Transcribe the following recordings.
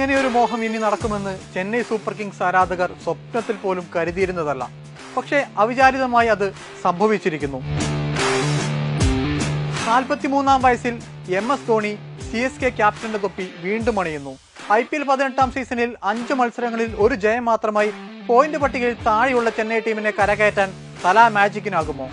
ഇങ്ങനെയൊരു മോഹം ഇനി നടക്കുമെന്ന് ചെന്നൈ സൂപ്പർ കിങ്സ് ആരാധകർ സ്വപ്നത്തിൽ പോലും കരുതിയിരുന്നതല്ല. പക്ഷേ അവിചാരിതമായി അത് സംഭവിച്ചിരിക്കുന്നു. 43-ാം വയസ്സിൽ MS ധോണി CSK ക്യാപ്റ്റന്റെ തൊപ്പി വീണ്ടും അണിയുന്നു. IPL 18-ാം സീസണിൽ 5 മത്സരങ്ങളിൽ ഒരു ജയം മാത്രമായി പോയിന്റ് പട്ടികയിൽ താഴെയുള്ള ചെന്നൈ ടീമിനെ കരകയറ്റാൻ തലാ മാജിക്കിനാകുമോ?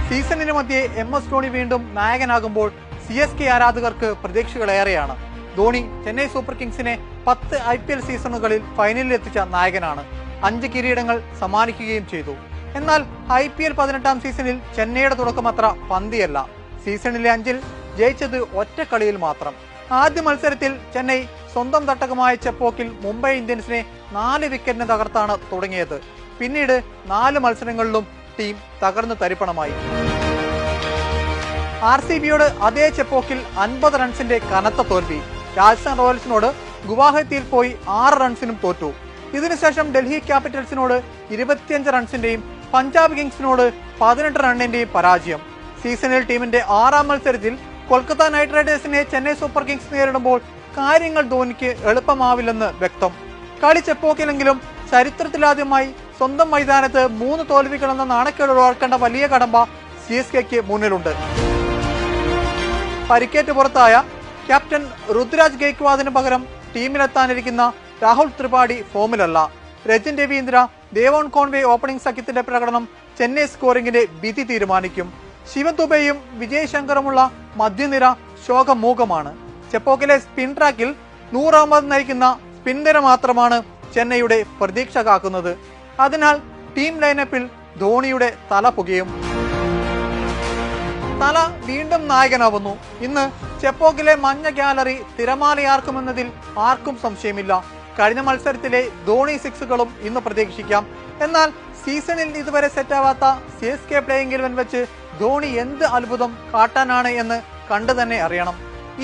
സീസണിന് മധ്യേ MS ധോണി വീണ്ടും നായകനാകുമ്പോൾ CSK ആരാധകർക്ക് പ്രതീക്ഷകളേറെയാണ്. ധോണി ചെന്നൈ സൂപ്പർ കിങ്സിനെ 10 IPL സീസണുകളിൽ ഫൈനലിൽ എത്തിച്ച നായകനാണ്. 5 കിരീടങ്ങൾ സമ്മാനിക്കുകയും ചെയ്തു. എന്നാൽ IPL 18-ാം സീസണിൽ ചെന്നൈയുടെ തുടക്കം അത്ര പന്തിയല്ല. സീസണിലെ 5-ൽ ജയിച്ചത് ഒറ്റ കളിയിൽ മാത്രം. ആദ്യ മത്സരത്തിൽ ചെന്നൈ സ്വന്തം തട്ടകമായ ചെപ്പോക്കിൽ മുംബൈ ഇന്ത്യൻസിനെ 4 വിക്കറ്റിന് തകർത്താണ് തുടങ്ങിയത്. പിന്നീട് 4 മത്സരങ്ങളിലും ടീം തകർന്നു തരിപ്പണമായി. RCBയോട് അതേ ചെപ്പോക്കിൽ 50 റൺസിന്റെ കനത്ത തോൽവി. രാജസ്ഥാൻ റോയൽസിനോട് ഗുവാഹത്തിയിൽ പോയി 6 റൺസിനും തോറ്റു. ഇതിനുശേഷം ഡൽഹി ക്യാപിറ്റൽസിനോട് 25 റൺസിന്റെയും പഞ്ചാബ് കിങ്സിനോട് 18 റണ്ണിന്റെയും പരാജയം. സീസണിൽ ടീമിന്റെ 6-ാം മത്സരത്തിൽ കൊൽക്കത്ത നൈറ്റ് റൈഡേഴ്സിനെ ചെന്നൈ സൂപ്പർ കിങ്സ് നേരിടുമ്പോൾ കാര്യങ്ങൾ ധോണിക്ക് എളുപ്പമാവില്ലെന്ന് വ്യക്തം. കളി ചെപ്പോക്കിലെങ്കിലും ചരിത്രത്തിലാദ്യമായി സ്വന്തം മൈതാനത്ത് 3 തോൽവികളെന്ന നാണക്കേട് ഒഴിവാക്കേണ്ട വലിയ കടമ്പ CSKക്ക് മുന്നിലുണ്ട്. പരിക്കേറ്റ് പുറത്തായ ക്യാപ്റ്റൻ ഋതുരാജ് ഗെയ്ക്വാദിന് പകരം ടീമിലെത്താനിരിക്കുന്ന രാഹുൽ ത്രിപാഠി ഫോമിലല്ല. രജിൻ രവീന്ദ്ര, ദേവോൺ കോൺവേ ഓപ്പണിംഗ് സഖ്യത്തിന്റെ പ്രകടനം ചെന്നൈ സ്കോറിംഗിന്റെ വിധി തീരുമാനിക്കും. ശിവൻ ദുബെയും വിജയ് ശങ്കറുമുള്ള മധ്യനിര ശോകമൂകമാണ്. ചെപ്പോക്കിലെ സ്പിൻ ട്രാക്കിൽ നൂർ അഹമ്മദ് നയിക്കുന്ന സ്പിൻ നിര മാത്രമാണ് ചെന്നൈയുടെ പ്രതീക്ഷ കാക്കുന്നത്. അതിനാൽ ടീം ലൈനപ്പിൽ ധോണിയുടെ തല പുകയും. തല വീണ്ടും നായകനാവുന്നു. ഇന്ന് ചെപ്പോക്കിലെ മഞ്ഞ ഗാലറി തിരമാലയാർക്കുമെന്നതിൽ ആർക്കും സംശയമില്ല. കഴിഞ്ഞ മത്സരത്തിലെ ധോണി 6കളും ഇന്ന് പ്രതീക്ഷിക്കാം. എന്നാൽ സീസണിൽ ഇതുവരെ സെറ്റാവാത്ത CSK പ്ലേയിങ് 11 വെച്ച് ധോണി എന്ത് അത്ഭുതം കാട്ടാനാണ് എന്ന് കണ്ടു തന്നെ അറിയണം.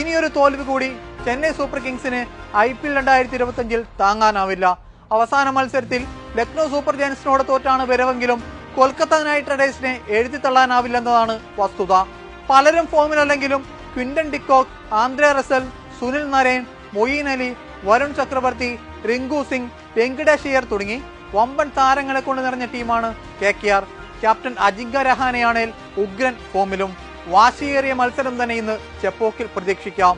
ഇനിയൊരു തോൽവി കൂടി ചെന്നൈ സൂപ്പർ കിങ്സിന് IPL 2025-ൽ താങ്ങാനാവില്ല. അവസാന മത്സരത്തിൽ ലക്നൗ സൂപ്പർ ജയൻസിനോട് തോറ്റാണ് വരവെങ്കിലും കൊൽക്കത്ത നൈറ്റ് റൈഡേഴ്സിനെ എഴുതിത്തള്ളാനാവില്ലെന്നതാണ് വസ്തുത. പലരും ഫോമിലല്ലെങ്കിലും Quinton de Kock, Andre Russell, Sunil Narine, Moeen Ali, Varun Chakravarthy, Rinku Singh, Venkatesh Iyer തുടങ്ങി വമ്പൻ താരങ്ങളെ കൊണ്ട് നിറഞ്ഞ ടീമാണ് KKR. ക്യാപ്റ്റൻ അജിങ്ക്യ രഹാനെയാണേൽ ഉഗ്രൻ ഫോമിലും. വാശിയേറിയ മത്സരം തന്നെ ഇന്ന് ചെപ്പോക്കിൽ പ്രതീക്ഷിക്കാം.